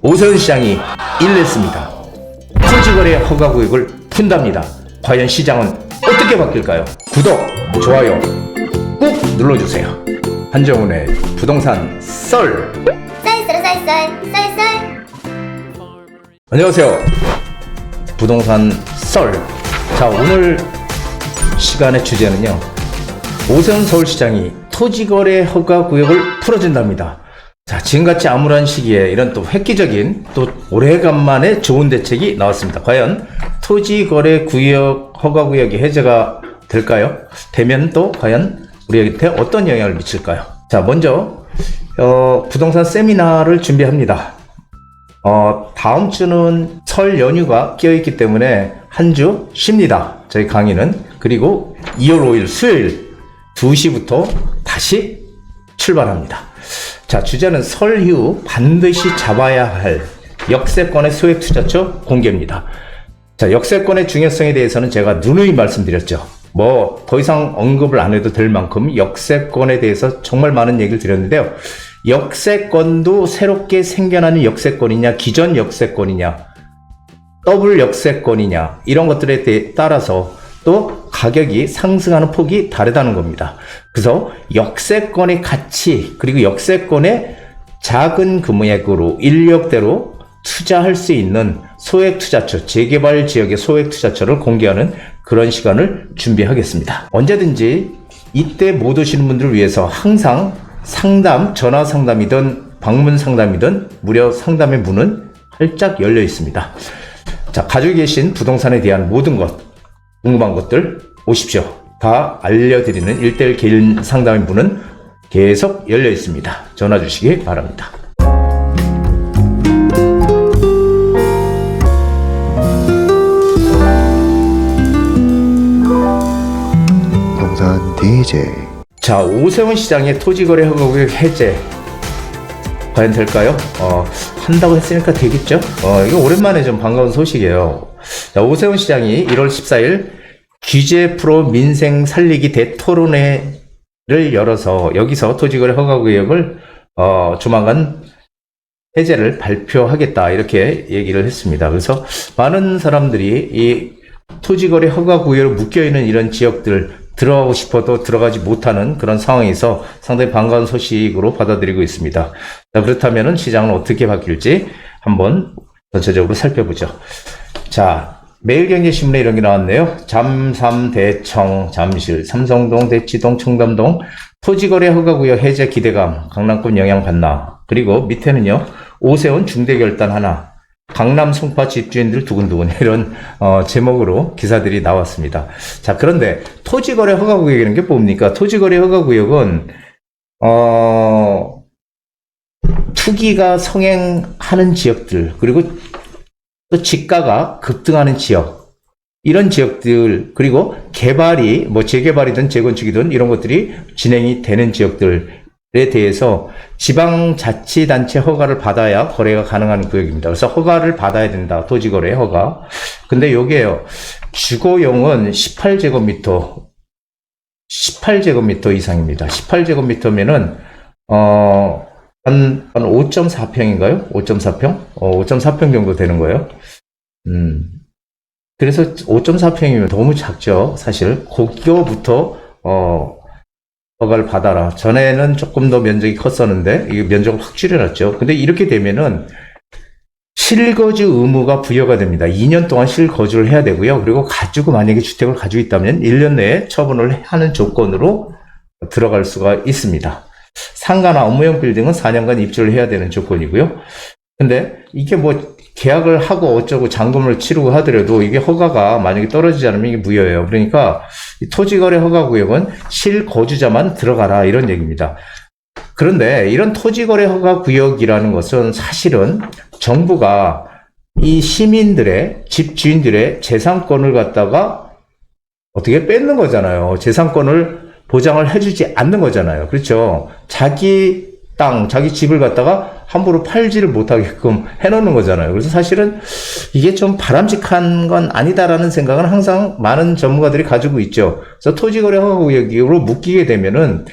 오세훈 시장이 일냈습니다. 토지거래 허가구역을 푼답니다. 과연 시장은 어떻게 바뀔까요? 구독, 좋아요 꾹 눌러주세요. 한정훈의 부동산 썰. 쌀. 안녕하세요. 부동산 썰. 자, 오늘 시간의 주제는요, 오세훈 서울시장이 토지거래 허가구역을 풀어준답니다. 자, 지금같이 암울한 시기에 이런 또 획기적인, 또 오래간만에 좋은 대책이 나왔습니다. 과연 토지거래구역 허가구역이 해제가 될까요? 되면 또 과연 우리한테 어떤 영향을 미칠까요? 자, 먼저 부동산 세미나를 준비합니다. 다음 주는 설 연휴가 끼어있기 때문에 한 주 쉽니다. 저희 강의는. 그리고 2월 5일 수요일 2시부터 다시 출발합니다. 자, 주제는 설 이후 반드시 잡아야 할 역세권의 소액투자처 공개입니다. 자, 역세권의 중요성에 대해서는 제가 누누이 말씀드렸죠. 뭐 더 이상 언급을 안 해도 될 만큼 역세권에 대해서 정말 많은 얘기를 드렸는데요. 역세권도 새롭게 생겨나는 역세권이냐, 기존 역세권이냐, 더블 역세권이냐, 이런 것들에 따라서 또 가격이 상승하는 폭이 다르다는 겁니다. 그래서 역세권의 가치, 그리고 역세권의 작은 금액으로 인력대로 투자할 수 있는 소액투자처, 재개발 지역의 소액투자처를 공개하는 그런 시간을 준비하겠습니다. 언제든지 이때 못 오시는 분들을 위해서 항상 상담, 전화 상담이든 방문 상담이든 무료 상담의 문은 활짝 열려 있습니다. 자, 가지고 계신 부동산에 대한 모든 것, 궁금한 것들 오십시오. 다 알려드리는 1:1 개인 상담의 문은 계속 열려 있습니다. 전화 주시기 바랍니다. 부동산 DJ. 자, 오세훈 시장의 토지거래 허가구역 해제 과연 될까요? 한다고 했으니까 되겠죠? 이거 오랜만에 좀 반가운 소식이에요. 자, 오세훈 시장이 1월 14일 규제 프로 민생 살리기 대토론회를 열어서 여기서 토지거래 허가구역을 조만간 해제를 발표하겠다, 이렇게 얘기를 했습니다. 그래서 많은 사람들이 이 토지거래 허가구역으로 묶여있는 이런 지역들 들어가고 싶어도 들어가지 못하는 그런 상황에서 상당히 반가운 소식으로 받아들이고 있습니다. 자, 그렇다면 시장은 어떻게 바뀔지 한번 전체적으로 살펴보죠. 자, 매일경제신문에 이런 게 나왔네요. 잠삼, 대청, 잠실, 삼성동, 대치동, 청담동 토지거래 허가구역 해제 기대감, 강남권 영향받나. 그리고 밑에는요, 오세훈 중대결단 하나, 강남 송파 집주인들 두근두근, 이런 제목으로 기사들이 나왔습니다. 자, 그런데 토지거래 허가구역이라는 게 뭡니까? 토지거래 허가구역은 투기가 성행하는 지역들, 그리고 또 지가가 급등하는 지역, 이런 지역들, 그리고 개발이 뭐 재개발이든 재건축이든 이런 것들이 진행이 되는 지역들에 대해서 지방자치단체 허가를 받아야 거래가 가능한 구역입니다. 그래서 허가를 받아야 된다. 토지거래 허가. 근데 요게요, 주거용은 18제곱미터 이상입니다. 18제곱미터면은 한 5.4평인가요? 5.4평? 5.4평 정도 되는 거예요. 그래서 5.4평이면 너무 작죠. 사실 그거부터 허가를 받아라. 전에는 조금 더 면적이 컸었는데 이 면적을 확 줄여놨죠. 근데 이렇게 되면은 실거주 의무가 부여가 됩니다. 2년 동안 실거주를 해야 되고요. 그리고 가지고 만약에 주택을 가지고 있다면 1년 내에 처분을 하는 조건으로 들어갈 수가 있습니다. 상가나 업무용 빌딩은 4년간 입주를 해야 되는 조건이고요. 근데 이게 뭐 계약을 하고 어쩌고 잔금을 치르고 하더라도 이게 허가가 만약에 떨어지지 않으면 이게 무효예요. 그러니까 토지거래 허가구역은 실거주자만 들어가라, 이런 얘기입니다. 그런데 이런 토지거래 허가구역이라는 것은 사실은 정부가 이 시민들의, 집주인들의 재산권을 갖다가 어떻게 뺏는 거잖아요. 재산권을 보장을 해주지 않는 거잖아요. 그렇죠? 자기 땅, 자기 집을 갖다가 함부로 팔지를 못하게끔 해놓는 거잖아요. 그래서 사실은 이게 좀 바람직한 건 아니다라는 생각은 항상 많은 전문가들이 가지고 있죠. 그래서 토지거래 허가구역으로 묶이게 되면은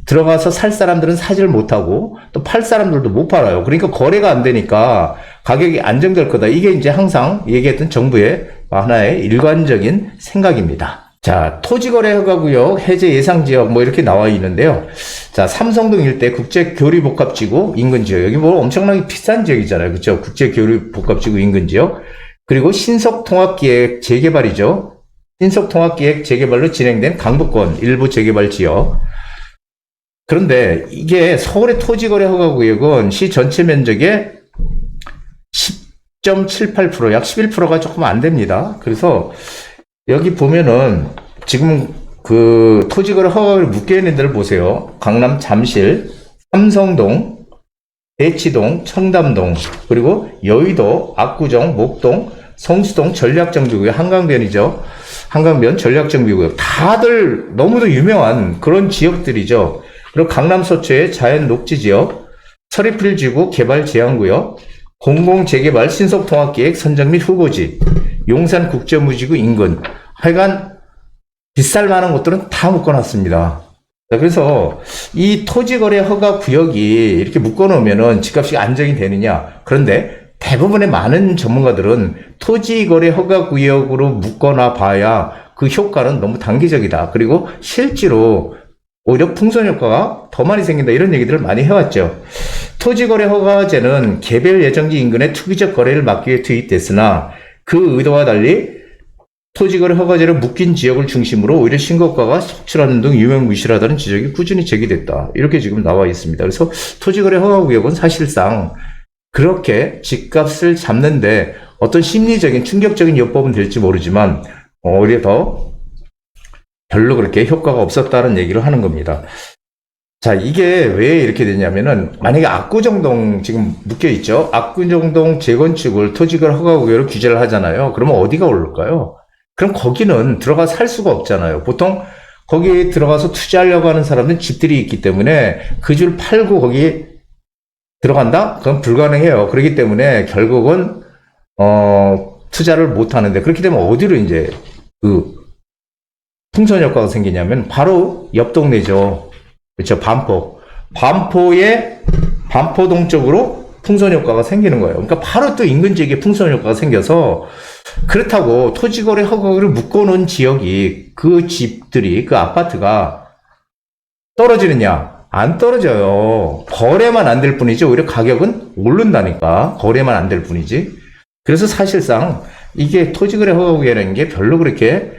들어가서 살 사람들은 사지를 못하고 또 팔 사람들도 못 팔아요. 그러니까 거래가 안 되니까 가격이 안정될 거다. 이게 이제 항상 얘기했던 정부의 하나의 일관적인 생각입니다. 자, 토지거래 허가구역 해제 예상지역 뭐 이렇게 나와 있는데요. 자, 삼성동 일대 국제교류복합지구 인근지역. 여기 뭐 엄청나게 비싼 지역이잖아요. 그렇죠? 국제교류복합지구 인근지역. 그리고 신석통합기획 재개발이죠. 신석통합기획 재개발로 진행된 강북권 일부 재개발 지역. 그런데 이게 서울의 토지거래 허가구역은 시 전체 면적의 10.78%, 약 11%가 조금 안 됩니다. 그래서 여기 보면은 지금 그 토지거래 허가를 묶여 있는 데를 보세요. 강남 잠실, 삼성동, 대치동, 청담동, 그리고 여의도, 압구정, 목동, 성수동 전략정비구역, 한강변이죠. 한강변 전략정비구역. 다들 너무도 유명한 그런 지역들이죠. 그리고 강남 서초의 자연 녹지 지역, 서리필지구 개발 제한구역, 공공재개발 신속통합기획 선정 및 후보지, 용산 국제무지구 인근. 하여간 비쌀 만한 것들은 다 묶어놨습니다. 그래서 이 토지거래 허가 구역이 이렇게 묶어놓으면은 집값이 안정이 되느냐? 그런데 대부분의 많은 전문가들은 토지거래 허가 구역으로 묶어놔 봐야 그 효과는 너무 단기적이다. 그리고 실제로 오히려 풍선 효과가 더 많이 생긴다. 이런 얘기들을 많이 해왔죠. 토지거래 허가제는 개별 예정지 인근의 투기적 거래를 막기 위해 투입됐으나 그 의도와 달리 토지거래 허가제를 묶인 지역을 중심으로 오히려 신고가가 속출하는 등 유명무실하다는 지적이 꾸준히 제기됐다. 이렇게 지금 나와 있습니다. 그래서 토지거래 허가구역은 사실상 그렇게 집값을 잡는데 어떤 심리적인 충격적인 요법은 될지 모르지만 오히려 더 별로 그렇게 효과가 없었다는 얘기를 하는 겁니다. 자, 이게 왜 이렇게 되냐면은 만약에 압구정동 지금 묶여 있죠. 압구정동 재건축을 토지거래 허가구역으로 규제를 하잖아요. 그러면 어디가 오를까요? 그럼 거기는 들어가 살 수가 없잖아요. 보통 거기에 들어가서 투자하려고 하는 사람은 집들이 있기 때문에 그 줄 팔고 거기 들어간다? 그건 불가능해요. 그렇기 때문에 결국은 투자를 못 하는데, 그렇게 되면 어디로 이제 그 풍선 효과가 생기냐면 바로 옆 동네죠. 그렇죠. 반포동 쪽으로 풍선 효과가 생기는 거예요. 그러니까 바로 또 인근 지역에 풍선 효과가 생겨서, 그렇다고 토지거래 허가를 묶어놓은 지역이 그 집들이, 그 아파트가 떨어지느냐? 안 떨어져요. 거래만 안 될 뿐이지 오히려 가격은 오른다니까. 거래만 안 될 뿐이지. 그래서 사실상 이게 토지거래 허가구역이라는 게 별로 그렇게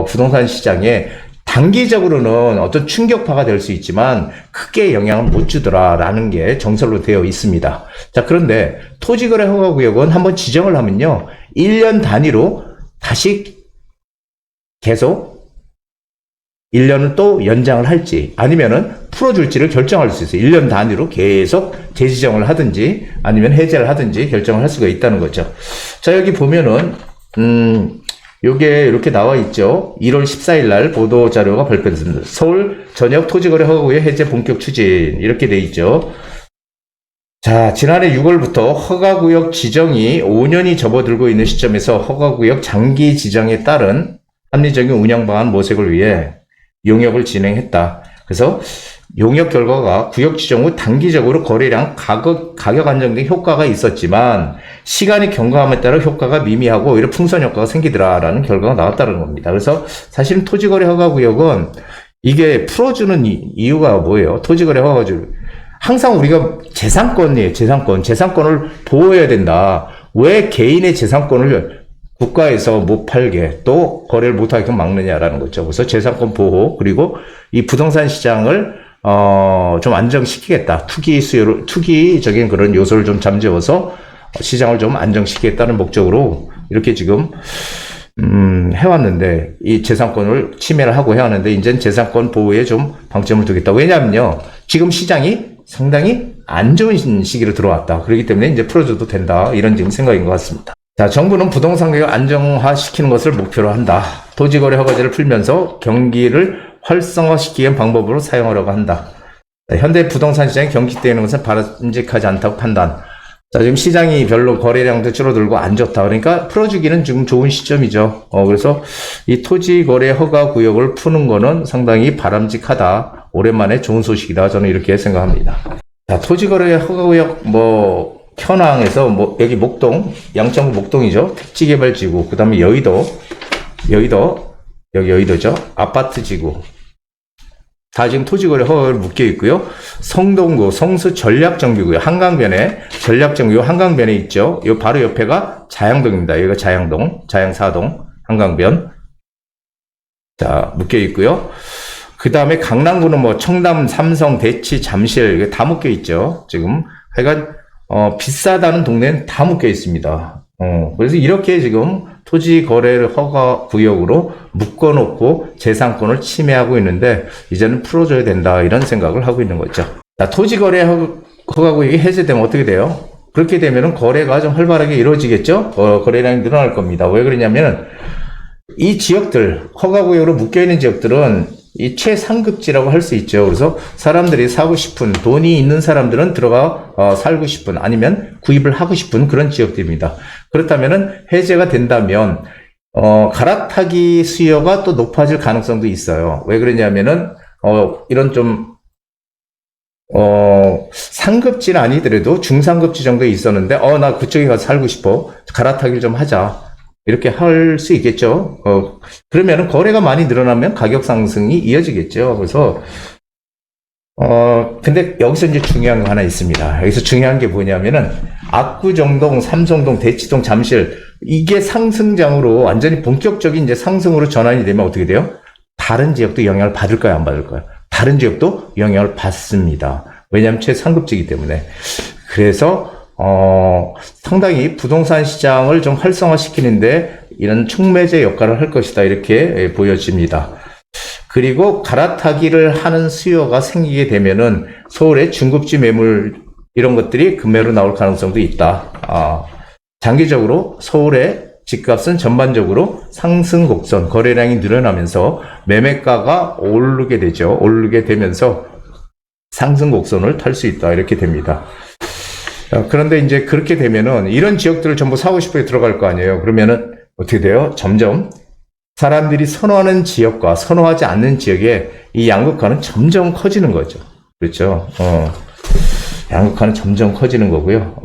부동산 시장에 단기적으로는 어떤 충격파가 될 수 있지만 크게 영향을 못 주더라라는 게 정설로 되어 있습니다. 자, 그런데 토지거래 허가구역은 한번 지정을 하면요, 1년 단위로 다시 계속 1년을 또 연장을 할지 아니면은 풀어줄지를 결정할 수 있어요. 1년 단위로 계속 재지정을 하든지 아니면 해제를 하든지 결정을 할 수가 있다는 거죠. 자, 여기 보면은 요게 이렇게 나와 있죠. 1월 14일 날 보도 자료가 발표됐습니다. 서울 전역 토지거래 허가구역 해제 본격 추진, 이렇게 돼 있죠. 자, 지난해 6월부터 허가구역 지정이 5년이 접어들고 있는 시점에서 허가구역 장기 지정에 따른 합리적인 운영 방안 모색을 위해 용역을 진행했다. 그래서 용역 결과가 구역 지정 후 단기적으로 거래량, 가격 안정 등 효과가 있었지만 시간이 경과함에 따라 효과가 미미하고 오히려 풍선 효과가 생기더라라는 결과가 나왔다는 겁니다. 그래서 사실은 토지거래 허가구역은 이게 풀어주는 이유가 뭐예요? 토지거래 허가구역 항상 우리가 재산권이에요. 재산권을 보호해야 된다. 왜 개인의 재산권을 국가에서 못 팔게 또 거래를 못 하게끔 막느냐라는 거죠. 그래서 재산권 보호, 그리고 이 부동산 시장을 좀 안정시키겠다. 투기적인 그런 요소를 좀 잠재워서 시장을 좀 안정시키겠다는 목적으로 이렇게 지금 해왔는데, 이 재산권을 침해를 하고 해왔는데 이제는 재산권 보호에 좀 방점을 두겠다. 왜냐하면요, 지금 시장이 상당히 안 좋은 시기로 들어왔다. 그렇기 때문에 이제 풀어줘도 된다. 이런 지금 생각인 것 같습니다. 자, 정부는 부동산 가격 안정화시키는 것을 목표로 한다. 토지거래 허가제를 풀면서 경기를 활성화시키는 방법으로 사용하려고 한다. 현대 부동산 시장이 경직되는 것은 바람직하지 않다고 판단. 자, 지금 시장이 별로 거래량도 줄어들고 안 좋다. 그러니까 풀어주기는 지금 좋은 시점이죠. 그래서 이 토지 거래 허가 구역을 푸는 거는 상당히 바람직하다. 오랜만에 좋은 소식이다. 저는 이렇게 생각합니다. 자, 토지 거래 허가 구역 현황에서 여기 목동, 양천구 목동이죠. 택지개발지구, 그 다음에 여의도, 여기 여의도죠. 아파트 지구. 다 지금 토지거래 허가를 묶여 있고요. 성동구, 성수 전략정비구요. 한강변에, 전략정비구 한강변에 있죠. 요 바로 옆에가 자양동입니다. 여기가 자양동, 자양사동, 한강변. 자, 묶여 있고요. 그 다음에 강남구는 청담, 삼성, 대치, 잠실, 이게 다 묶여 있죠. 지금. 하여간, 비싸다는 동네는 다 묶여 있습니다. 그래서 이렇게 지금 토지 거래를 허가 구역으로 묶어놓고 재산권을 침해하고 있는데 이제는 풀어줘야 된다 이런 생각을 하고 있는 거죠. 자, 토지 거래 허가 구역이 해제되면 어떻게 돼요? 그렇게 되면은 거래가 좀 활발하게 이루어지겠죠? 거래량이 늘어날 겁니다. 왜 그러냐면은 이 지역들 허가 구역으로 묶여 있는 지역들은 이 최상급지라고 할 수 있죠. 그래서 사람들이 사고 싶은, 돈이 있는 사람들은 들어가 살고 싶은, 아니면 구입을 하고 싶은 그런 지역들입니다. 그렇다면은 해제가 된다면 갈아타기 수요가 또 높아질 가능성도 있어요. 왜 그러냐면은 이런 좀 상급지는 아니더라도 중상급지 정도에 있었는데 나 그쪽에 가서 살고 싶어, 갈아타기를 좀 하자, 이렇게 할 수 있겠죠. 그러면은 거래가 많이 늘어나면 가격 상승이 이어지겠죠. 그래서 근데 여기서 이제 중요한 거 하나 있습니다. 여기서 중요한 게 뭐냐면은 압구정동, 삼성동, 대치동, 잠실, 이게 상승장으로 완전히 본격적인 이제 상승으로 전환이 되면 어떻게 돼요? 다른 지역도 영향을 받을까요, 안 받을까요? 다른 지역도 영향을 받습니다. 왜냐하면 최상급지이기 때문에. 그래서 상당히 부동산 시장을 좀 활성화시키는데 이런 촉매제 역할을 할 것이다, 이렇게 보여집니다. 그리고 갈아타기를 하는 수요가 생기게 되면은 서울의 중급지 매물 이런 것들이 급매로 나올 가능성도 있다. 장기적으로 서울의 집값은 전반적으로 상승 곡선, 거래량이 늘어나면서 매매가가 오르게 되죠. 오르게 되면서 상승 곡선을 탈 수 있다, 이렇게 됩니다. 그런데 이제 그렇게 되면은 이런 지역들을 전부 사고 싶어 들어갈 거 아니에요. 그러면은 어떻게 돼요? 점점 사람들이 선호하는 지역과 선호하지 않는 지역의 이 양극화는 점점 커지는 거죠. 그렇죠? 양극화는 점점 커지는 거고요.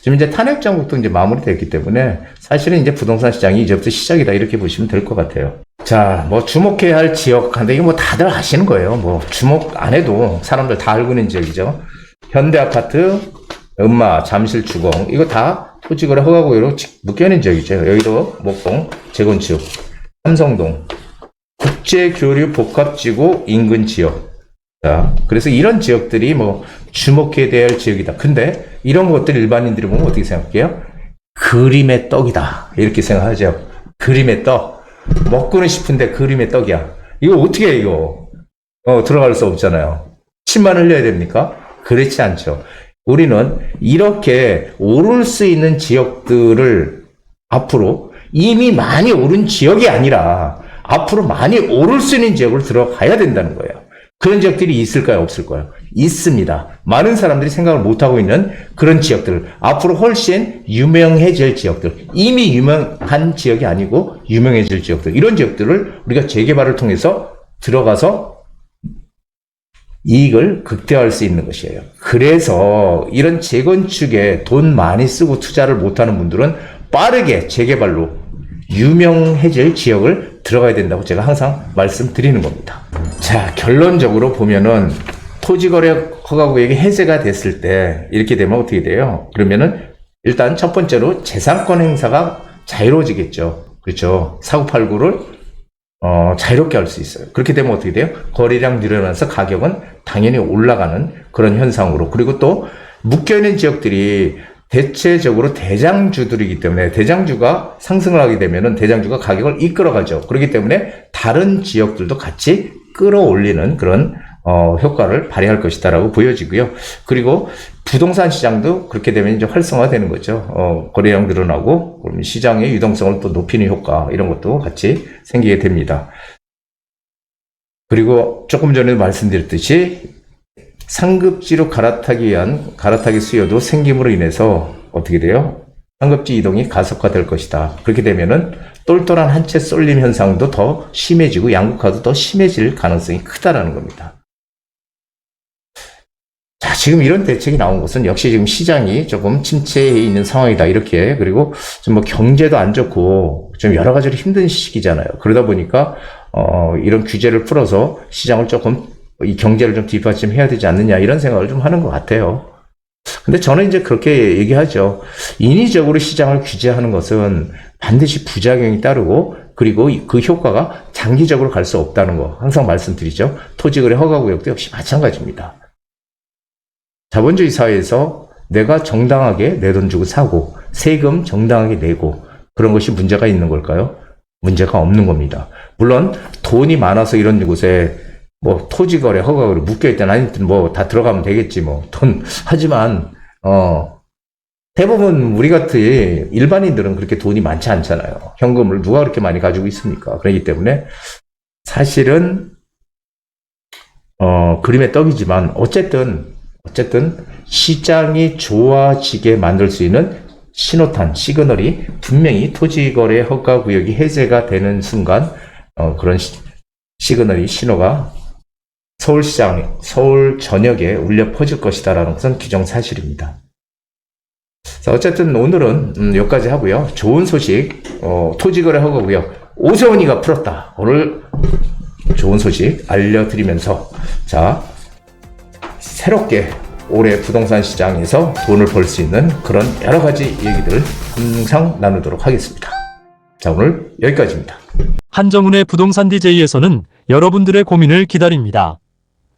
지금 이제 탄핵 정국도 이제 마무리됐기 때문에 사실은 이제 부동산 시장이 이제부터 시작이다, 이렇게 보시면 될 것 같아요. 자, 주목해야 할 지역, 근데 이게 다들 아시는 거예요. 주목 안 해도 사람들 다 알고 있는 지역이죠. 현대아파트, 음마, 잠실, 주공, 이거 다 토지거래 허가구역으로 묶여있는 지역이죠. 여의도, 목동, 재건축, 삼성동, 국제교류 복합지구 인근 지역. 자, 그래서 이런 지역들이 주목해야 될 지역이다. 근데 이런 것들 일반인들이 보면 어떻게 생각해요? 그림의 떡이다, 이렇게 생각하죠. 그림의 떡. 먹고는 싶은데 그림의 떡이야. 이거 어떻게 해, 이거? 들어갈 수 없잖아요. 침만 흘려야 됩니까? 그렇지 않죠. 우리는 이렇게 오를 수 있는 지역들을 앞으로 이미 많이 오른 지역이 아니라 앞으로 많이 오를 수 있는 지역을 들어가야 된다는 거예요. 그런 지역들이 있을까요, 없을까요? 있습니다. 많은 사람들이 생각을 못하고 있는 그런 지역들, 앞으로 훨씬 유명해질 지역들, 이미 유명한 지역이 아니고 유명해질 지역들, 이런 지역들을 우리가 재개발을 통해서 들어가서 이익을 극대화할 수 있는 것이에요. 그래서 이런 재건축에 돈 많이 쓰고 투자를 못하는 분들은 빠르게 재개발로 유명해질 지역을 들어가야 된다고 제가 항상 말씀드리는 겁니다. 자, 결론적으로 보면은 토지거래 허가구역이 해제가 됐을 때 이렇게 되면 어떻게 돼요? 그러면은 일단 첫 번째로 재산권 행사가 자유로워지겠죠. 그렇죠? 사고팔고를 자유롭게 할 수 있어요. 그렇게 되면 어떻게 돼요? 거래량 늘어나서 가격은 당연히 올라가는 그런 현상으로. 그리고 또 묶여있는 지역들이 대체적으로 대장주들이기 때문에 대장주가 상승을 하게 되면은 대장주가 가격을 이끌어가죠. 그렇기 때문에 다른 지역들도 같이 끌어올리는 그런 효과를 발휘할 것이다라고 보여지고요. 그리고 부동산 시장도 그렇게 되면 이제 활성화되는 거죠. 거래량 늘어나고 그러면 시장의 유동성을 또 높이는 효과, 이런 것도 같이 생기게 됩니다. 그리고 조금 전에 말씀드렸듯이 상급지로 갈아타기 수요도 생김으로 인해서 어떻게 돼요? 상급지 이동이 가속화될 것이다. 그렇게 되면은 똘똘한 한 채 쏠림 현상도 더 심해지고 양극화도 더 심해질 가능성이 크다라는 겁니다. 자, 지금 이런 대책이 나온 것은 역시 지금 시장이 조금 침체해 있는 상황이다. 이렇게. 그리고 좀 뭐 경제도 안 좋고 좀 여러 가지로 힘든 시기잖아요. 그러다 보니까, 이런 규제를 풀어서 시장을 조금, 이 경제를 좀 뒷받침해야 되지 않느냐. 이런 생각을 좀 하는 것 같아요. 근데 저는 이제 그렇게 얘기하죠. 인위적으로 시장을 규제하는 것은 반드시 부작용이 따르고, 그리고 그 효과가 장기적으로 갈 수 없다는 거 항상 말씀드리죠. 토지거래 허가구역도 역시 마찬가지입니다. 자본주의 사회에서 내가 정당하게 내 돈 주고 사고 세금 정당하게 내고 그런 것이 문제가 있는 걸까요? 문제가 없는 겁니다. 물론 돈이 많아서 이런 곳에 뭐 토지거래 허가로 묶여있든 아니든 뭐 다 들어가면 되겠지 뭐 돈. 하지만 대부분 우리 같은 일반인들은 그렇게 돈이 많지 않잖아요. 현금을 누가 그렇게 많이 가지고 있습니까? 그렇기 때문에 사실은 그림의 떡이지만 어쨌든 시장이 좋아지게 만들 수 있는 신호탄, 시그널이 분명히 토지거래 허가구역이 해제가 되는 순간 그런 시그널이, 신호가 서울시장, 서울 전역에 울려 퍼질 것이다라는 것은 기정사실입니다. 자, 어쨌든 오늘은 여기까지 하고요. 좋은 소식, 토지거래 허가구역 오세훈이가 풀었다. 오늘 좋은 소식 알려드리면서, 자, 새롭게 올해 부동산 시장에서 돈을 벌 수 있는 그런 여러 가지 얘기들을 항상 나누도록 하겠습니다. 자, 오늘 여기까지입니다. 한정훈의 부동산 DJ에서는 여러분들의 고민을 기다립니다.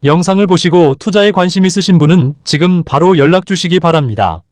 영상을 보시고 투자에 관심 있으신 분은 지금 바로 연락 주시기 바랍니다.